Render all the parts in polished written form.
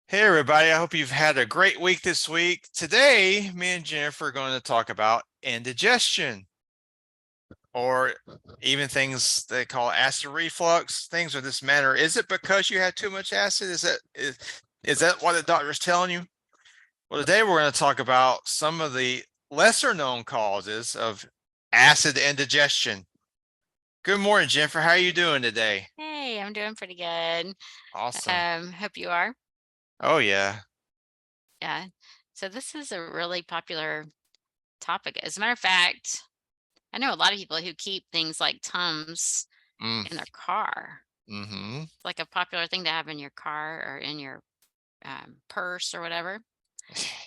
Hey everybody, I hope you've had a great week this week. Today, me and Jennifer are going to talk about indigestion or even things they call acid reflux, things of this matter. Is it because you had too much acid? Is that what the doctor's telling you? Well, today we're going to talk about some of the lesser known causes of acid indigestion. Good morning, Jennifer. How are you doing today? Hey, I'm doing pretty good. Awesome. Hope you are. Oh yeah. Yeah. So this is a really popular topic. As a matter of fact, I know a lot of people who keep things like Tums Mm, in their car. mm-hmm. It's like a popular thing to have in your car or in your purse or whatever.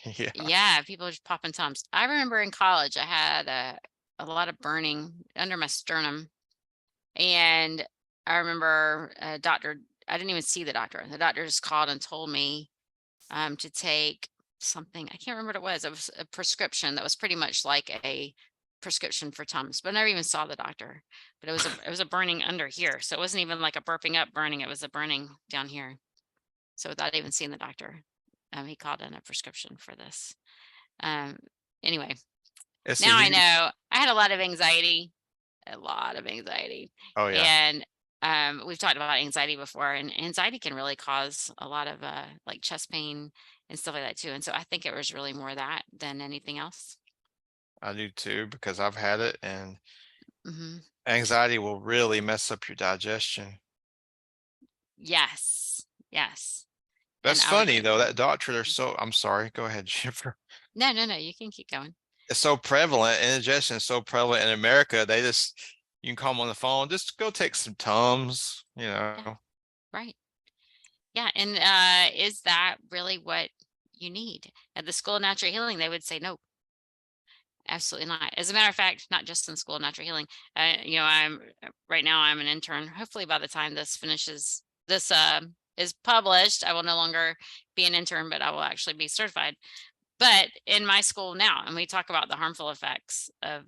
Yeah. Yeah, people are just popping Tums. I remember in college, I had a lot of burning under my sternum, and I remember a doctor. I didn't even see the doctor. The doctor just called and told me to take something. I can't remember what it was. It was a prescription that was pretty much like a prescription for Tums, but I never even saw the doctor. But it was a burning under here, so it wasn't even like a burping up burning. It was a burning down here. So without even seeing the doctor, he called in a prescription for this. Um, anyway, It's a now I huge. know I had a lot of anxiety, Oh yeah. and we've talked about anxiety before, and anxiety can really cause a lot of like chest pain and stuff like that too. And so I think it was really more that than anything else. I do too because I've had it, and Hmm. anxiety will really mess up your digestion. Yes, yes. And That's I would funny think, though, that doctor, they're so, I'm sorry, go ahead, Jennifer. no, no, no, you can keep going. It's so prevalent, indigestion is so prevalent in America. They just, you can call them on the phone, just go take some Tums, you Yeah, know. right. Yeah. And is that really what you need? At the School of Natural Healing, they would say no. Absolutely not. As a matter of fact, not just in School of Natural Healing. I'm right now. I'm an intern. Hopefully, by the time this is published, I will no longer be an intern, but I will actually be certified. But in my school now, and we talk about the harmful effects of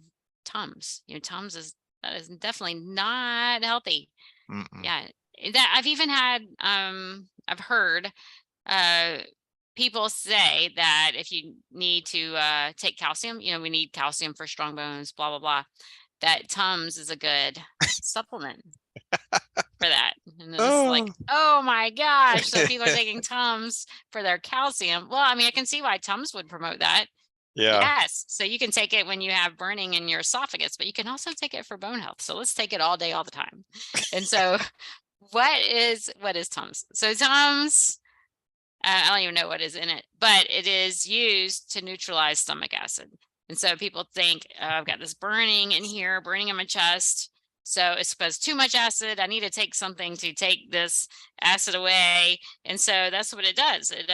Tums. Tums is that is definitely not healthy. Mm-mm. Yeah, that I've even had. I've heard uh people say that if you need to take calcium, we need calcium for strong bones, blah blah blah, that Tums is a good supplement for that. And it's Oh, like, oh my gosh, so people are taking Tums for their calcium. Well, I mean, I can see why Tums would promote that. yeah. Yes, so you can take it when you have burning in your esophagus, but you can also take it for bone health. So let's take it all day all the time. And so what is Tums? So Tums, I don't even know what is in it, but it is used to neutralize stomach acid. And so people think, oh, I've got this burning in here, burning in my chest. So it's because too much acid. I need to take something to take this acid away. And so that's what it does. It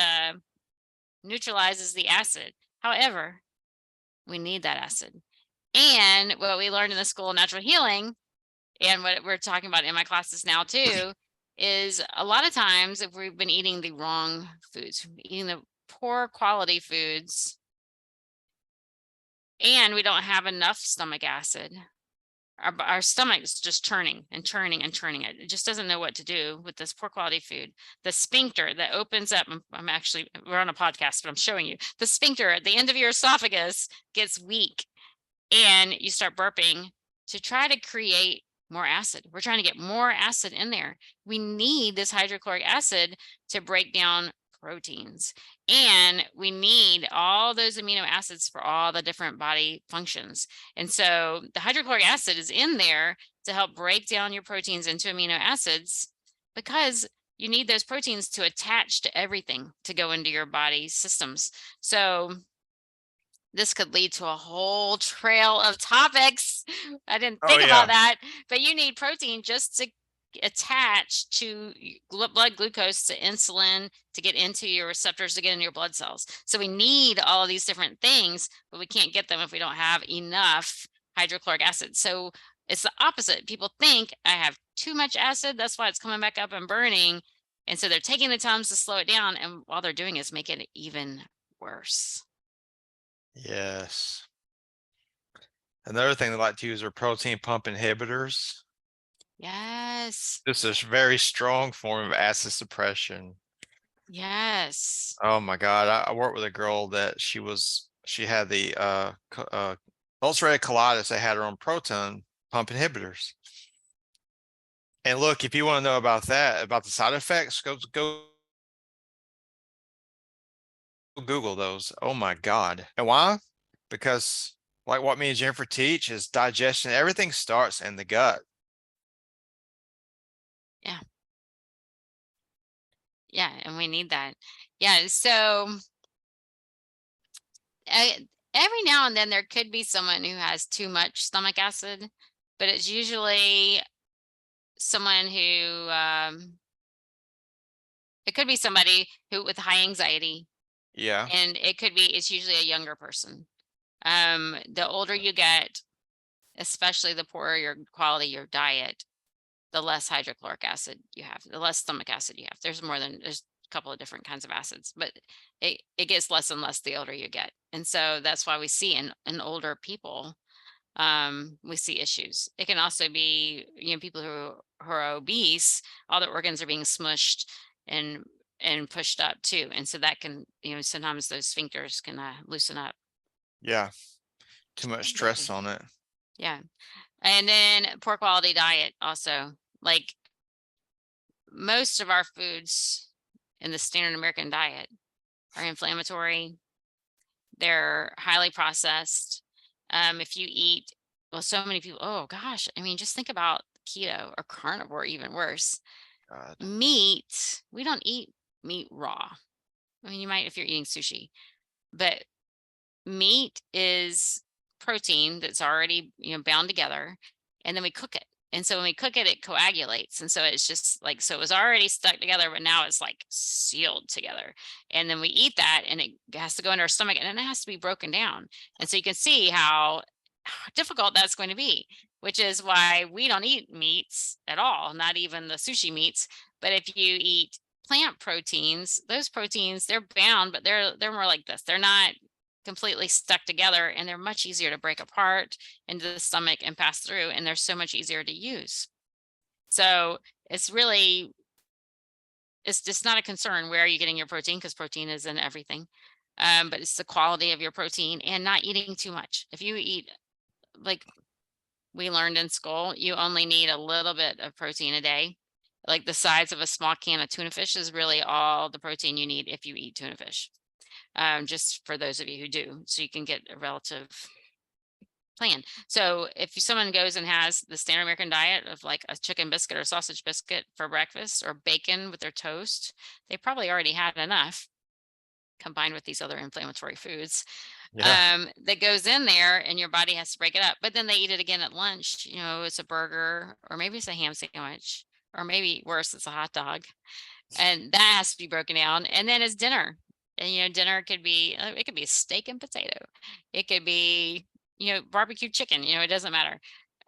neutralizes the acid. However, we need that acid. And what we learned in the School of Natural Healing, and what we're talking about in my classes now too, is a lot of times if we've been eating the wrong foods, eating the poor quality foods, and we don't have enough stomach acid, our stomach is just churning and churning and churning. It just doesn't know what to do with this poor quality food. The sphincter that opens up, we're on a podcast, but I'm showing you the sphincter at the end of your esophagus gets weak, and you start burping to try to create more acid. We're trying to get more acid in there. We need this hydrochloric acid to break down proteins. And we need all those amino acids for all the different body functions. And so the hydrochloric acid is in there to help break down your proteins into amino acids, because you need those proteins to attach to everything to go into your body systems. So this could lead to a whole trail of topics. I didn't Oh think about yeah. that, but you need protein just to attach to blood glucose, to insulin, to get into your receptors, to get in your blood cells. So we need all of these different things, but we can't get them if we don't have enough hydrochloric acid. So it's the opposite. People think I have too much acid, that's why it's coming back up and burning. And so they're taking the Tums to slow it down, and all they're doing is make it even worse. Yes. Another thing they like to use are protein pump inhibitors. Yes. This is a very strong form of acid suppression. Yes. Oh my God. I worked with a girl that she had the ulcerative colitis. They had her on proton pump inhibitors. And look, if you want to know about that, about the side effects, go Google those. Oh my God. And why? Because like what me and Jennifer teach is digestion. Everything starts in the gut. Yeah. Yeah. And we need that. Yeah. So every now and then there could be someone who has too much stomach acid, but it's usually someone who, it could be somebody who with high anxiety, Yeah. and it's usually a younger person. The older you get, especially the poorer your quality your diet, the less hydrochloric acid you have, the less stomach acid you have. There's a couple of different kinds of acids, but it gets less and less the older you get. And so that's why we see in older people, we see issues. It can also be, people who are obese, all their organs are being smushed and pushed up too. And so that can, sometimes those sphincters can loosen up. Yeah. Too much stress on it. Yeah. And then poor quality diet also. Like most of our foods in the standard American diet are inflammatory. They're highly processed. If you eat, well, so many people, oh gosh, I mean, just think about keto or carnivore, even worse. God. Meat, we don't eat meat raw. I mean, you might if you're eating sushi, but meat is protein that's already, bound together, and then we cook it. And so when we cook it, it coagulates. And so it's just like, so it was already stuck together, but now it's like sealed together. And then we eat that and it has to go into our stomach and then it has to be broken down. And so you can see how difficult that's going to be, which is why we don't eat meats at all, not even the sushi meats. But if you eat plant proteins, those proteins, they're bound, but they're more like this. They're not completely stuck together and they're much easier to break apart into the stomach and pass through, and they're so much easier to use. So it's really, it's just not a concern where are you getting your protein, because protein is in everything. But it's the quality of your protein and not eating too much. If you eat, like we learned in school, you only need a little bit of protein a day. Like the size of a small can of tuna fish is really all the protein you need if you eat tuna fish. Just for those of you who do, so you can get a relative plan. So if someone goes and has the standard American diet of like a chicken biscuit or sausage biscuit for breakfast or bacon with their toast, they probably already had enough combined with these other inflammatory foods, Yeah. that goes in there, and your body has to break it up. But then they eat it again at lunch. It's a burger, or maybe it's a ham sandwich, or maybe worse, it's a hot dog, and that has to be broken down. And then it's dinner. And dinner could be, it could be steak and potato. It could be, barbecue chicken, it doesn't matter.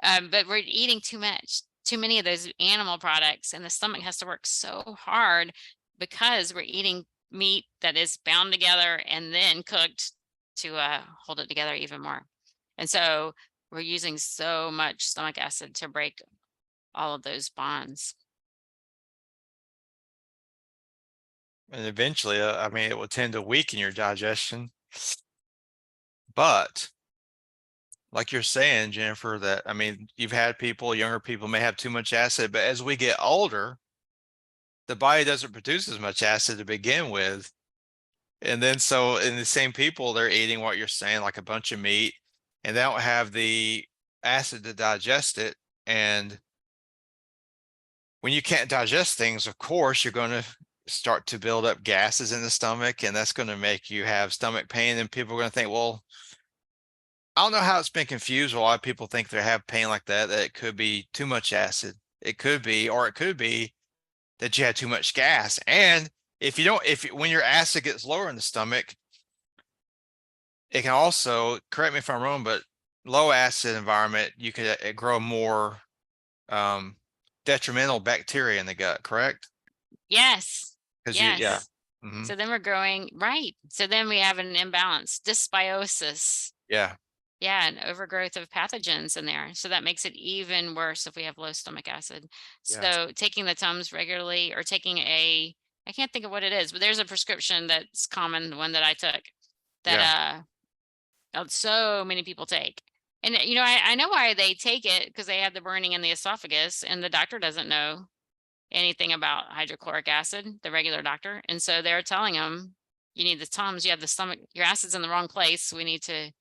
But we're eating too many of those animal products, and the stomach has to work so hard because we're eating meat that is bound together and then cooked to hold it together even more. And so we're using so much stomach acid to break all of those bonds. And eventually, I mean, it will tend to weaken your digestion. But like you're saying, Jennifer, that I mean, you've had people, younger people may have too much acid, but as we get older, the body doesn't produce as much acid to begin with. And then so in the same people, they're eating what you're saying, like a bunch of meat, and they don't have the acid to digest it. And when you can't digest things, of course, you're going to start to build up gases in the stomach, and that's going to make you have stomach pain. And people are going to think, well, I don't know how it's been confused. A lot of people think they have pain like that it could be too much acid. It could be, or it could be that you had too much gas. And if you don't, when your acid gets lower in the stomach, it can also, correct me if I'm wrong, but low acid environment, you could grow more detrimental bacteria in the gut, correct? Yes. Because yeah. Yes. Hmm. So then we're growing, right. So then we have an imbalance, dysbiosis. Yeah. Yeah, an overgrowth of pathogens in there. So that makes it even worse if we have low stomach acid. Yeah. So taking the Tums regularly, or taking I can't think of what it is, but there's a prescription that's common, the one that I took Yeah. that so many people take. And I know why they take it, because they have the burning in the esophagus, and the doctor doesn't know anything about hydrochloric acid, the regular doctor. And so they're telling them, you need the Tums, you have the stomach, your acid's in the wrong place. We need to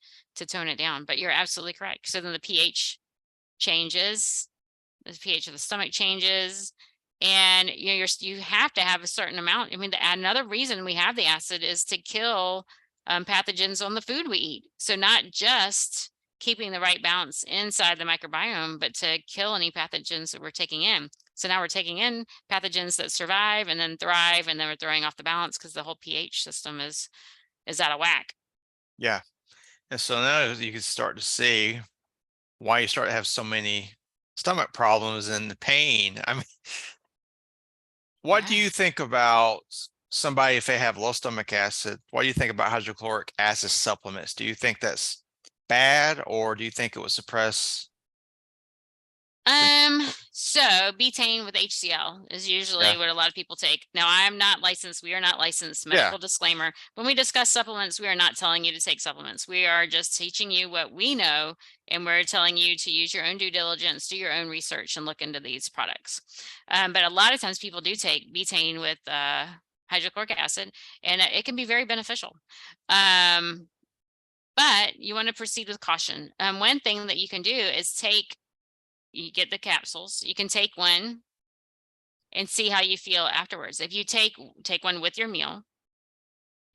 tone it down. But you're absolutely correct. So then the pH changes, the pH of the stomach changes, and you have to have a certain amount. I mean, another reason we have the acid is to kill pathogens on the food we eat. So not just keeping the right balance inside the microbiome, but to kill any pathogens that we're taking in. So now we're taking in pathogens that survive and then thrive, and then we're throwing off the balance because the whole pH system is out of whack. Yeah. And so now you can start to see why you start to have so many stomach problems and the pain. I mean, what do you Yes. think about somebody if they have low stomach acid? What do you think about hydrochloric acid supplements? Do you think that's bad, or do you think it would suppress the? So betaine with HCl is usually Yeah. what a lot of people take. Now, I'm not licensed. We are not licensed. Yeah. Medical disclaimer. When we discuss supplements, we are not telling you to take supplements. We are just teaching you what we know, and we're telling you to use your own due diligence, do your own research, and look into these products. But a lot of times people do take betaine with hydrochloric acid, and it can be very beneficial. But you want to proceed with caution. One thing that you can do is you get the capsules. You can take one and see how you feel afterwards. If you take one with your meal,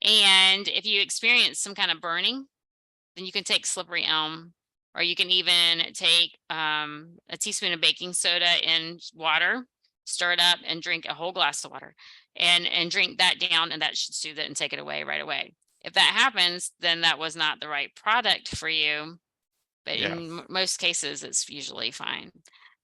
and if you experience some kind of burning, then you can take slippery elm, or you can even take a teaspoon of baking soda in water, stir it up, and drink a whole glass of water, and drink that down, and that should soothe it and take it away right away. If that happens, then that was not the right product for you. But Yeah. in most cases, it's usually fine.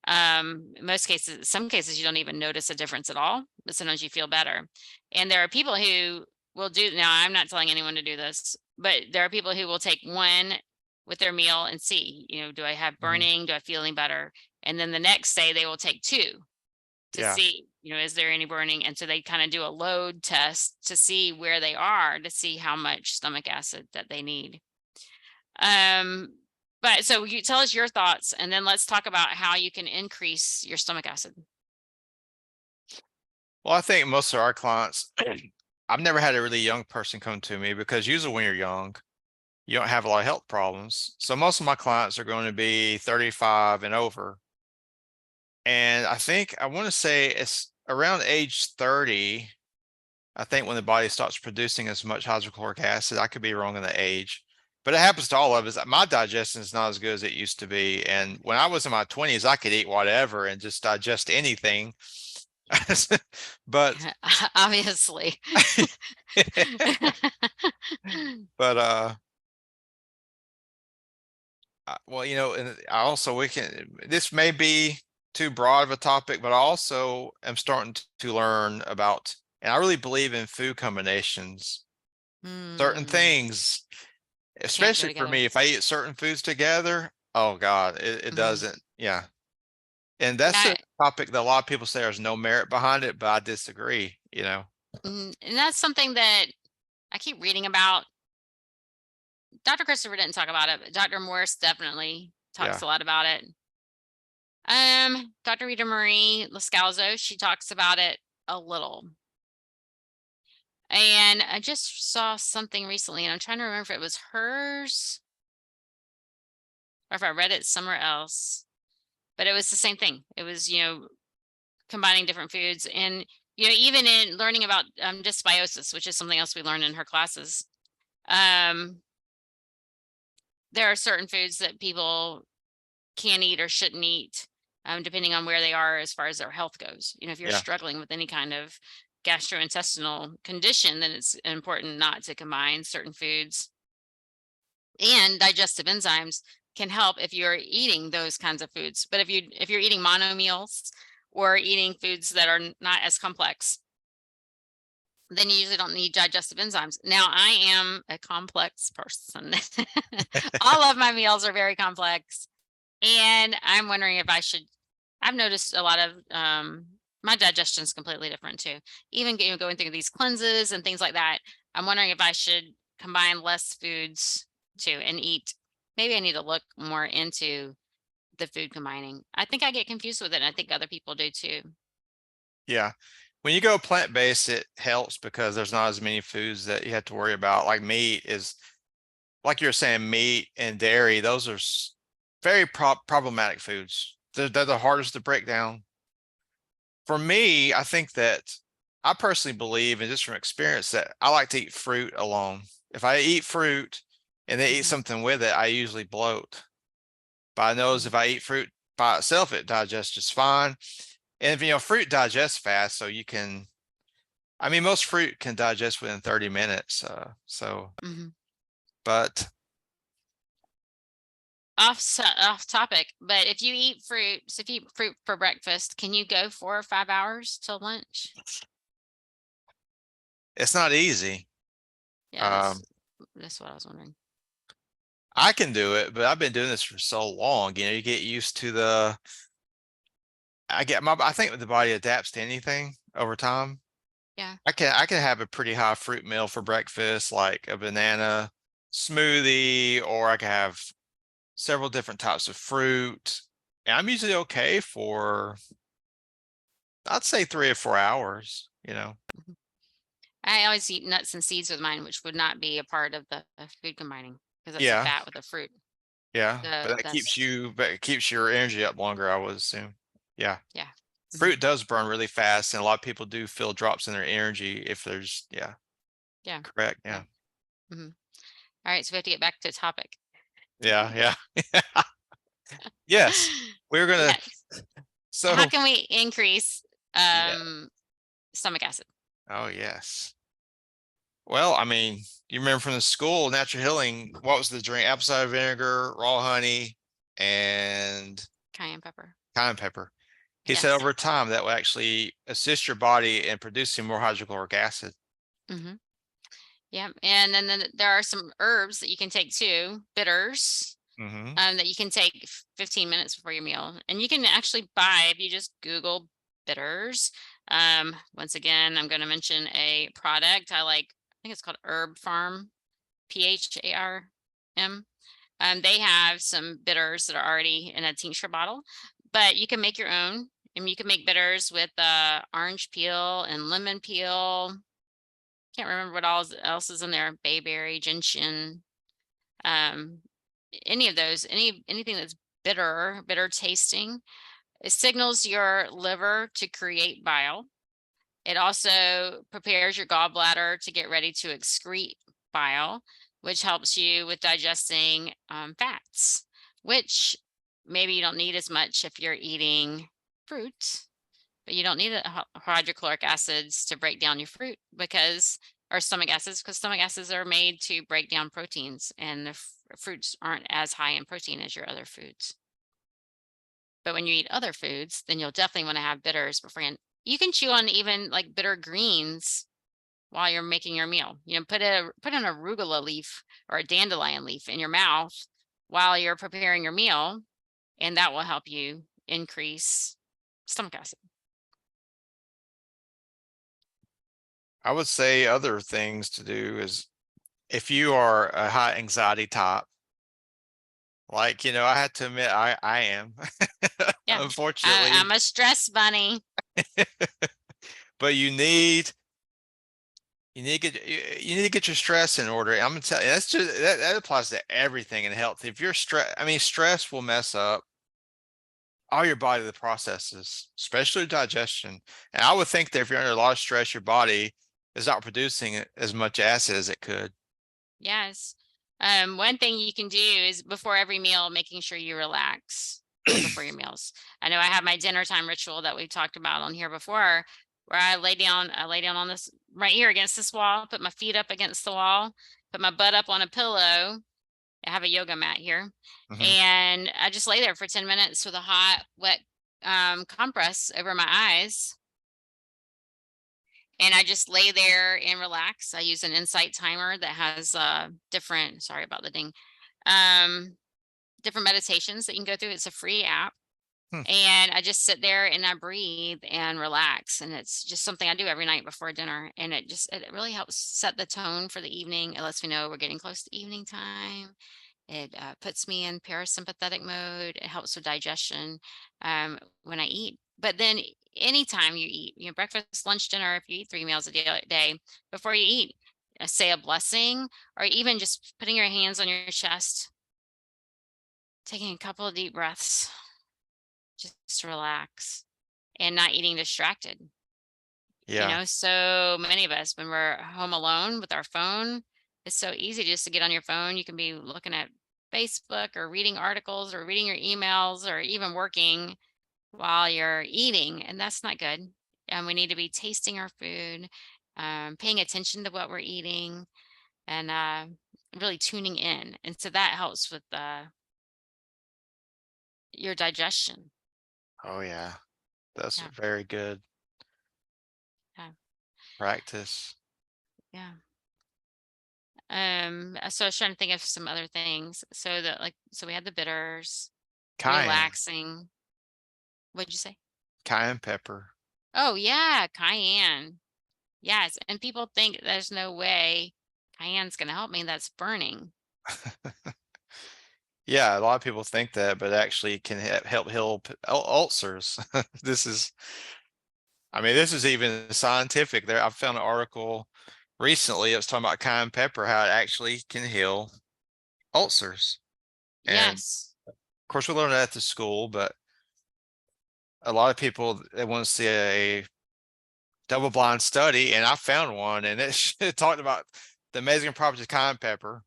Most cases, some cases, you don't even notice a difference at all, but sometimes you feel better. And there are people who will do, now I'm not telling anyone to do this, but there are people who will take one with their meal and see, do I have Mhm. burning? Do I feel any better? And then the next day they will take two to Yeah. see, is there any burning? And so they kind of do a load test to see where they are, to see how much stomach acid that they need. But so you tell us your thoughts, and then let's talk about how you can increase your stomach acid. Well, I think most of our clients, I've never had a really young person come to me, because usually when you're young, you don't have a lot of health problems. So most of my clients are going to be 35 and over. And I want to say it's around age 30, I think, when the body starts producing as much hydrochloric acid. I could be wrong in the age, but it happens to all of us. My digestion is not as good as it used to be. And when I was in my 20s, I could eat whatever and just digest anything. But Obviously. but well, and I also, this may be too broad of a topic, but I also am starting to learn about, and I really believe in food combinations. Certain things, Can't go especially for together. me, if I eat certain foods together, oh God, it Mhm. doesn't. Yeah. And that's Yeah, a topic that a lot of people say there's no merit behind it, but I disagree. and that's something that I keep reading about. Dr. Christopher didn't talk about it, but Dr. Morris definitely talks Yeah. a lot about it. Dr. Rita Marie Lascalzo, she talks about it a little. And I just saw something recently, and I'm trying to remember if it was hers or if I read it somewhere else. But it was the same thing. It was, combining different foods, and even in learning about dysbiosis, which is something else we learn in her classes. Um, there are certain foods that people can eat or shouldn't eat, depending on where they are as far as their health goes. If you're Yeah. struggling with any kind of gastrointestinal condition, then it's important not to combine certain foods. And digestive enzymes can help if you're eating those kinds of foods. But if you're eating mono meals or eating foods that are not as complex, then you usually don't need digestive enzymes. Now, I am a complex person. All of my meals are very complex. And I'm wondering if I should. I've noticed a lot of My digestion's completely different too. Even going through these cleanses and things like that, I'm wondering if I should combine less foods too and eat. Maybe I need to look more into the food combining. I think I get confused with it, and I think other people do too. Yeah. When you go plant-based, it helps because there's not as many foods that you have to worry about. Like meat is, like you're saying, meat and dairy, those are very problematic foods. They're the hardest to break down. For me, I think that I personally believe, and just from experience, that I like to eat fruit alone. If I eat fruit and then eat Mhm, something with it, I usually bloat. But I know mhm, if I eat fruit by itself, it digests just fine. And fruit digests fast, so you can. I mean, most fruit can digest within 30 minutes. mhm. But Off topic, but if you eat fruit, so if you eat fruit for breakfast, can you go 4 or 5 hours till lunch? it's not easy. Yeah, Um, that's what I was wondering. I can do it, but I've been doing this for so long. You get used to I think the body adapts to anything over time. Yeah. I can have a pretty high fruit meal for breakfast, like a banana smoothie, or I can have several different types of fruit. And I'm usually okay for, I'd say 3 or 4 hours. Mhm. I always eat nuts and seeds with mine, which would not be a part of the food combining because that's a Yeah, fat with the fruit. yeah. But That's it keeps your energy up longer, I would assume. Yeah. yeah. Mhm. Fruit does burn really fast, and a lot of people do feel drops in their energy if yeah, Yeah. correct. Yeah. Yeah. Mhm. All right, so we have to get back to the topic. Yeah, yeah. Yes. We're gonna Yes. How so can we increase yeah. stomach acid? Oh yes. Well, I mean, you remember from the school, natural healing, what was the drink? Apple cider vinegar, raw honey, and Cayenne pepper. cayenne pepper. He said Yes. over time that will actually assist your body in producing more hydrochloric acid. Hmm. Yeah. And then there are some herbs that you can take too, bitters, Hmm. that you can take 15 minutes before your meal. And you can actually buy, if you just Google bitters. Once again, I'm going to mention a product I like. I think it's called Herb Farm, PHARM. They have some bitters that are already in a tincture bottle, but you can make your own. And you can make bitters with orange peel and lemon peel. Can't remember what else is in there. Bayberry, gentian, um, any of those, anything that's bitter tasting. It signals your liver to create bile. It also prepares your gallbladder to get ready to excrete bile, which helps you with digesting fats, which maybe you don't need as much if you're eating fruit, but you don't need hydrochloric acids to break down your fruit or stomach acids are made to break down proteins, and the fruits aren't as high in protein as your other foods. But when you eat other foods, then you'll definitely want to have bitters beforehand. You can chew on even like bitter greens while you're making your meal. Put an arugula leaf or a dandelion leaf in your mouth while you're preparing your meal, and that will help you increase stomach acid. I would say other things to do is if you are a high anxiety type, like, I had to admit I am, Yeah. I'm unfortunately, a stress bunny. but you need to get your stress in order. I'm gonna tell you, that applies to everything in health. If you're I mean, stress will mess up all your body, the processes, especially digestion. And I would think that if you're under a lot of stress, your body is not producing as much acid as it could. Yes. One thing you can do is before every meal, making sure you relax before your meals. I know I have my dinner time ritual that we talked about on here before, where I lay down on this right here against this wall, put my feet up against the wall, put my butt up on a pillow. I have a yoga mat here, Mhm. and I just lay there for 10 minutes with a hot, wet compress over my eyes. And I just lay there and relax. I use an Insight timer that has different, sorry about the ding, um, different meditations that you can go through. It's a free app. Hmm. And I just sit there and I breathe and relax. And it's just something I do every night before dinner. And it really helps set the tone for the evening. It lets me know we're getting close to evening time. It puts me in parasympathetic mode. It helps with digestion when I eat. But then anytime you eat, breakfast, lunch, dinner, if you eat 3 meals a day, before you eat, say a blessing, or even just putting your hands on your chest, taking a couple of deep breaths, just to relax and not eating distracted. Yeah. So many of us, when we're home alone with our phone, it's so easy just to get on your phone. You can be looking at Facebook or reading articles or reading your emails or even working while you're eating, and that's not good. And we need to be tasting our food, paying attention to what we're eating, and really tuning in. And so that helps with your digestion. Oh yeah. That's Yeah, very good yeah, practice. yeah. So I was trying to think of some other things. So we had the bitters, Cayenne, relaxing. What'd you say? cayenne pepper. Oh yeah, cayenne. Yes, and people think there's no way cayenne's gonna help me. That's burning. Yeah, a lot of people think that, but actually it can help heal ulcers. This is, I mean, this is even scientific. There, I found an article recently. It was talking about cayenne pepper, how it actually can heal ulcers. And Yes. of course, we learned that at the school, but a lot of people they want to see a double-blind study, and I found one, and it talked about the amazing properties of cayenne pepper.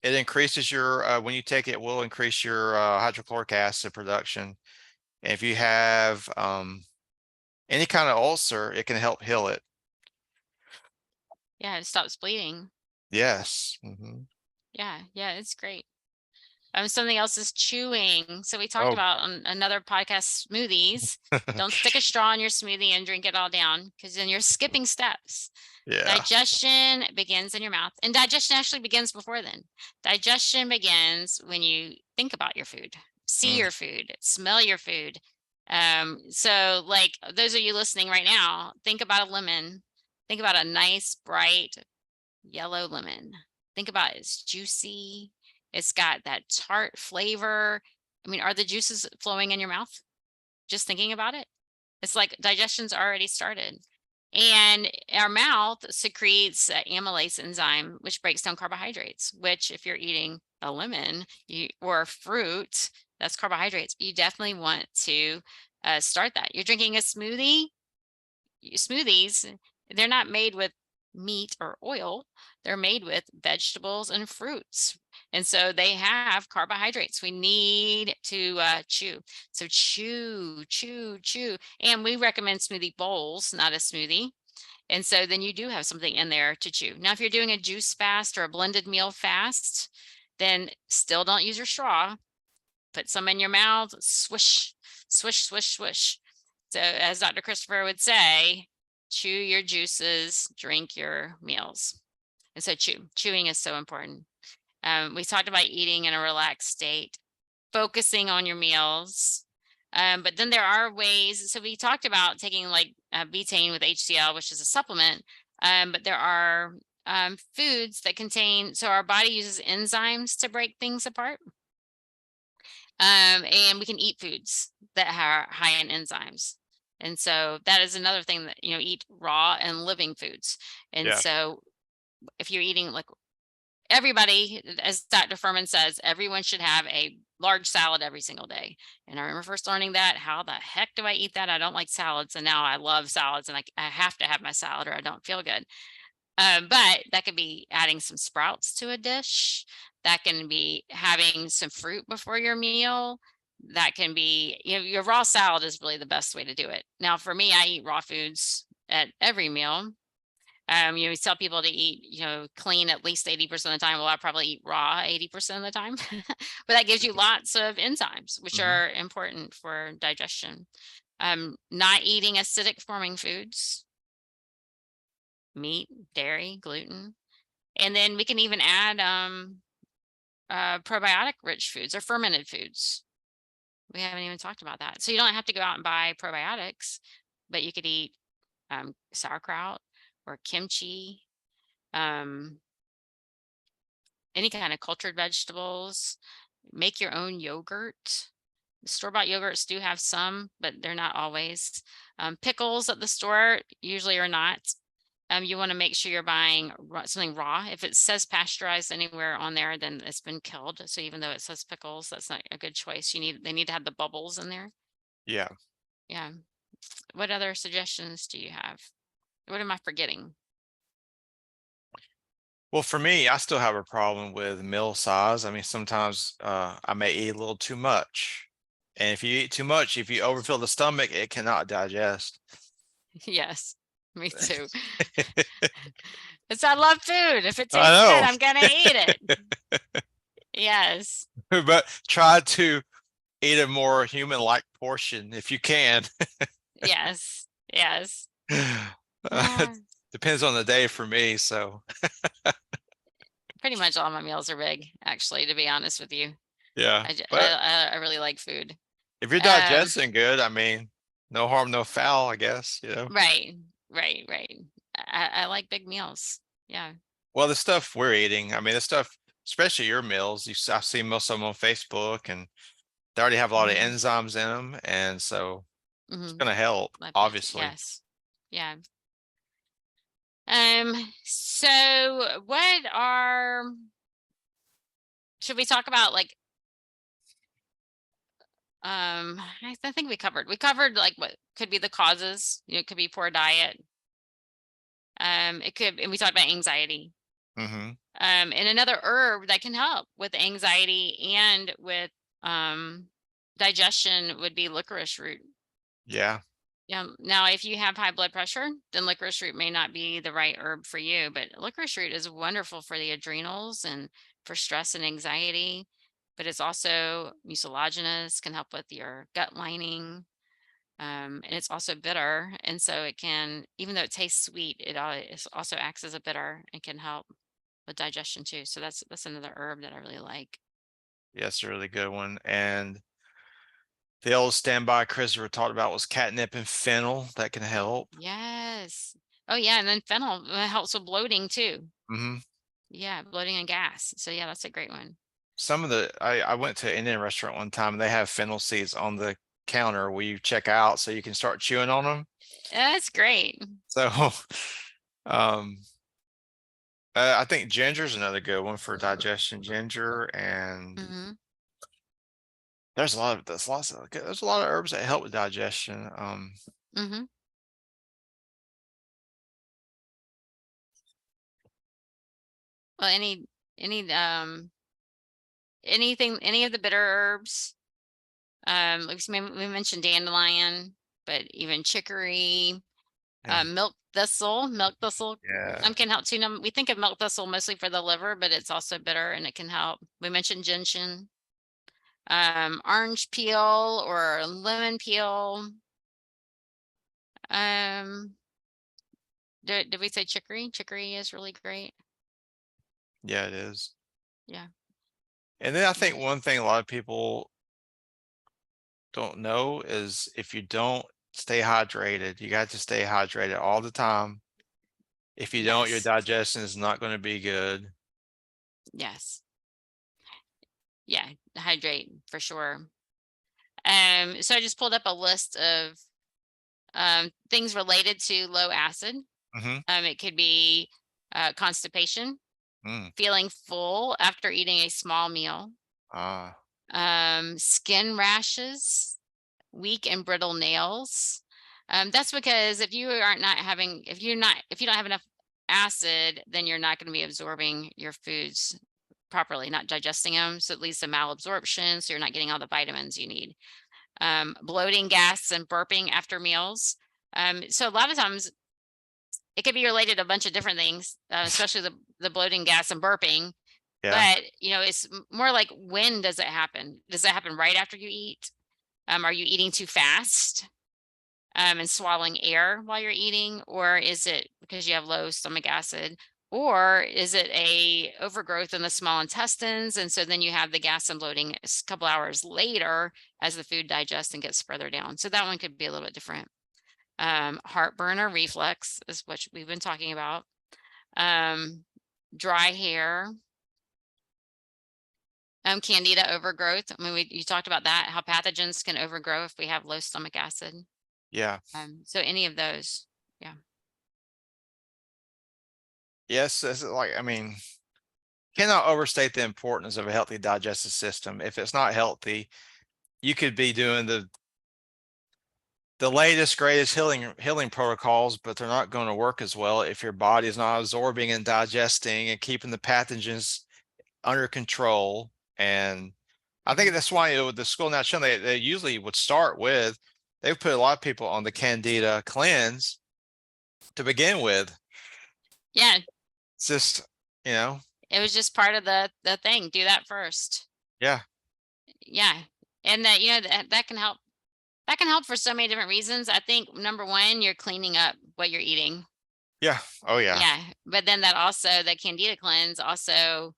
It increases your when you take it, it will increase your hydrochloric acid production. And if you have any kind of ulcer, it can help heal it. Yeah, it stops bleeding. Yes. Yeah, yeah, it's great. Something else is chewing. So we talked Oh, about on another podcast smoothies. Don't stick a straw in your smoothie and drink it all down because then you're skipping steps. yeah. Digestion begins in your mouth, and digestion actually begins before then. Digestion begins when you think about your food, see Mm, your food, smell your food. So like those of you listening right now, think about a lemon. Think about a nice, bright yellow lemon. Think about it's juicy. It's got that tart flavor. I mean, are the juices flowing in your mouth? Just thinking about it. It's like digestion's already started. And our mouth secretes amylase enzyme, which breaks down carbohydrates, which if you're eating a lemon or a fruit, that's carbohydrates. You definitely want to start that. You're drinking a smoothie, smoothies, they're not made with meat or oil. They're made with vegetables and fruits. And so they have carbohydrates. We need to chew. So chew, chew, chew. And we recommend smoothie bowls, not a smoothie. And so then you do have something in there to chew. Now, if you're doing a juice fast or a blended meal fast, then still don't use your straw. Put some in your mouth, swish, swish, swish, swish. So as Dr. Christopher would say, chew your juices, drink your meals. And so chewing is so important. We talked about eating in a relaxed state, focusing on your meals. But then there are ways. So we talked about taking like betaine with HCl, which is a supplement. But there are foods that contain, so our body uses enzymes to break things apart. And we can eat foods that are high in enzymes. And so that is another thing that, eat raw and living foods. And yeah. so if you're eating like everybody, as Dr. Furman says, everyone should have a large salad every single day. And I remember first learning that, how the heck do I eat that? I don't like salads. And now I love salads and I have to have my salad or I don't feel good. But that could be adding some sprouts to a dish. That can be having some fruit before your meal. That can be, your raw salad is really the best way to do it. Now, for me, I eat raw foods at every meal. We tell people to eat, clean at least 80% of the time. Well, I probably eat raw 80% of the time, but that gives you lots of enzymes, which are important for digestion. Not eating acidic forming foods, meat, dairy, gluten. And then we can even add probiotic rich foods or fermented foods. We haven't even talked about that. So you don't have to go out and buy probiotics, but you could eat sauerkraut or kimchi, um, any kind of cultured vegetables. Make your own yogurt. Store-bought yogurts do have some, but they're not always. Pickles at the store usually are not. You want to make sure you're buying something raw. If it says pasteurized anywhere on there, then it's been killed. So even though it says pickles, that's not a good choice. They need to have the bubbles in there. Yeah. Yeah. What other suggestions do you have? What am I forgetting? Well, for me, I still have a problem with meal size. I mean, sometimes I may eat a little too much. And if you eat too much, if you overfill the stomach, it cannot digest. Yes, me too. It's I love food. If it I tastes good, know. I'm gonna eat it. Yes. But try to eat a more human-like portion if you can. Yes. Yes. It Ah, depends on the day for me. So pretty much all my meals are big, actually, to be honest with you. yeah, I, j- but I really like food. if you're Um, digesting good, I mean, no harm, no foul, I guess, you know. right, right. I like big meals. Yeah. Well, the stuff we're eating, I mean, the stuff, especially your meals, I've seen most of them on Facebook, and they already have a lot of Hmm. enzymes in them, and so it's Hmm. going to help, obviously. Yes. Yeah. So what are, should we talk about like, I think we covered like what could be the causes. It could be poor diet. It could, and we talked about anxiety. Hmm. And another herb that can help with anxiety and with digestion would be licorice root. Yeah. Yeah. Now, if you have high blood pressure, then licorice root may not be the right herb for you, but licorice root is wonderful for the adrenals and for stress and anxiety. But it's also mucilaginous, can help with your gut lining. And it's also bitter. And so it can, even though it tastes sweet, it also acts as a bitter and can help with digestion too. So that's another herb that I really like. Yes, a really good one. And the old standby Christopher talked about was catnip and fennel that can help. Yes. Oh yeah, and then fennel helps with bloating too. Hmm. Yeah, bloating and gas. So yeah, that's a great one. Some of I went to an Indian restaurant one time and they have fennel seeds on the counter where you check out so you can start chewing on them. That's great. So, um, I think ginger is another good one for digestion. Ginger, and Hmm. there's a lot of herbs that help with digestion. Hmm. Well, any of the bitter herbs. Like we mentioned dandelion, but even chicory, Yeah, milk thistle yeah, can help too. Now, we think of milk thistle mostly for the liver, but it's also bitter and it can help. We mentioned gentian, orange peel or lemon peel. Um, did we say chicory? Chicory is really great. yeah, it is. Yeah. And then I think Yeah. one thing a lot of people don't know is if you don't stay hydrated, you got to stay hydrated all the time. If you don't, your Yes. digestion is not going to be good. Yes. Yeah. Hydrate for sure. So I just pulled up a list of things related to low acid. Hmm. It could be constipation, Mm. feeling full after eating a small meal, Ah, skin rashes, weak and brittle nails. That's because if you aren't not having, if you don't have enough acid, then you're not going to be absorbing your foods properly, not digesting them. So it leads to malabsorption. So you're not getting all the vitamins you need. Bloating, gas, and burping after meals. So a lot of times it could be related to a bunch of different things, especially the bloating, gas, and burping. yeah. But it's more like, when does it happen? Does it happen right after you eat? Are you eating too fast? And swallowing air while you're eating, or is it because you have low stomach acid, Or is it a overgrowth in the small intestines? And so then you have the gas and bloating a couple hours later as the food digests and gets further down. So that one could be a little bit different. Heartburn or reflux is what we've been talking about. Dry hair. Candida overgrowth. I mean, you talked about that, how pathogens can overgrow if we have low stomach acid. Yeah. So any of those. Yes. It's like, I mean, cannot overstate the importance of a healthy digestive system. If it's not healthy, you could be doing the latest, greatest healing protocols, but they're not going to work as well if your body is not absorbing and digesting and keeping the pathogens under control. And I think that's why with the school now, they usually would start with, they've put a lot of people on the Candida cleanse to begin with. Yeah. It's just, you know. It was just part of the thing. Do that first. Yeah. Yeah. And that, that can help. That can help for so many different reasons. I think number one, you're cleaning up what you're eating. Yeah. Oh yeah. Yeah. But then the Candida cleanse also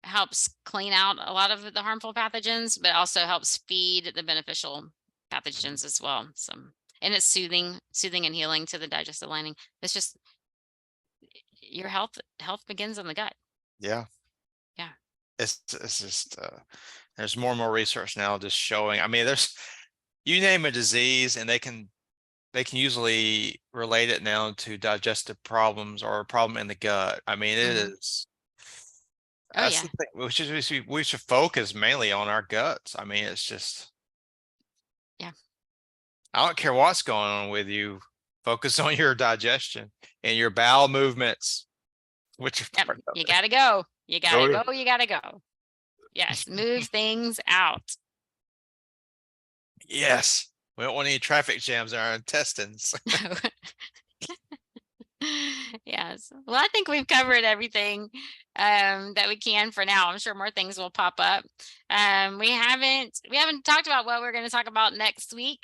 helps clean out a lot of the harmful pathogens, but also helps feed the beneficial pathogens as well. So, and it's soothing and healing to the digestive lining. It's just your health begins in the gut. Yeah. Yeah. It's just there's more and more research now just showing. I mean, there's, you name a disease and they can usually relate it now to digestive problems or a problem in the gut. I mean, it is. Oh That's yeah. the thing. We should focus mainly on our guts. I mean, it's just. Yeah. I don't care what's going on with you. Focus on your digestion and your bowel movements, which is part of You it. gotta go. You gotta Go to- go. You gotta go. Yes. Move things out. Yes. We don't want any traffic jams in our intestines. Yes. Well, I think we've covered everything that we can for now. I'm sure more things will pop up. We haven't talked about what we're going to talk about next week.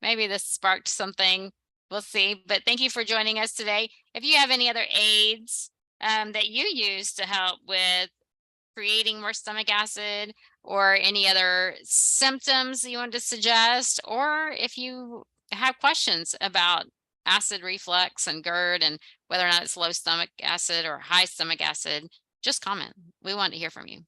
Maybe this sparked something. We'll see. But thank you for joining us today. If you have any other aids that you use to help with creating more stomach acid or any other symptoms you want to suggest, or if you have questions about acid reflux and GERD and whether or not it's low stomach acid or high stomach acid, just comment. We want to hear from you.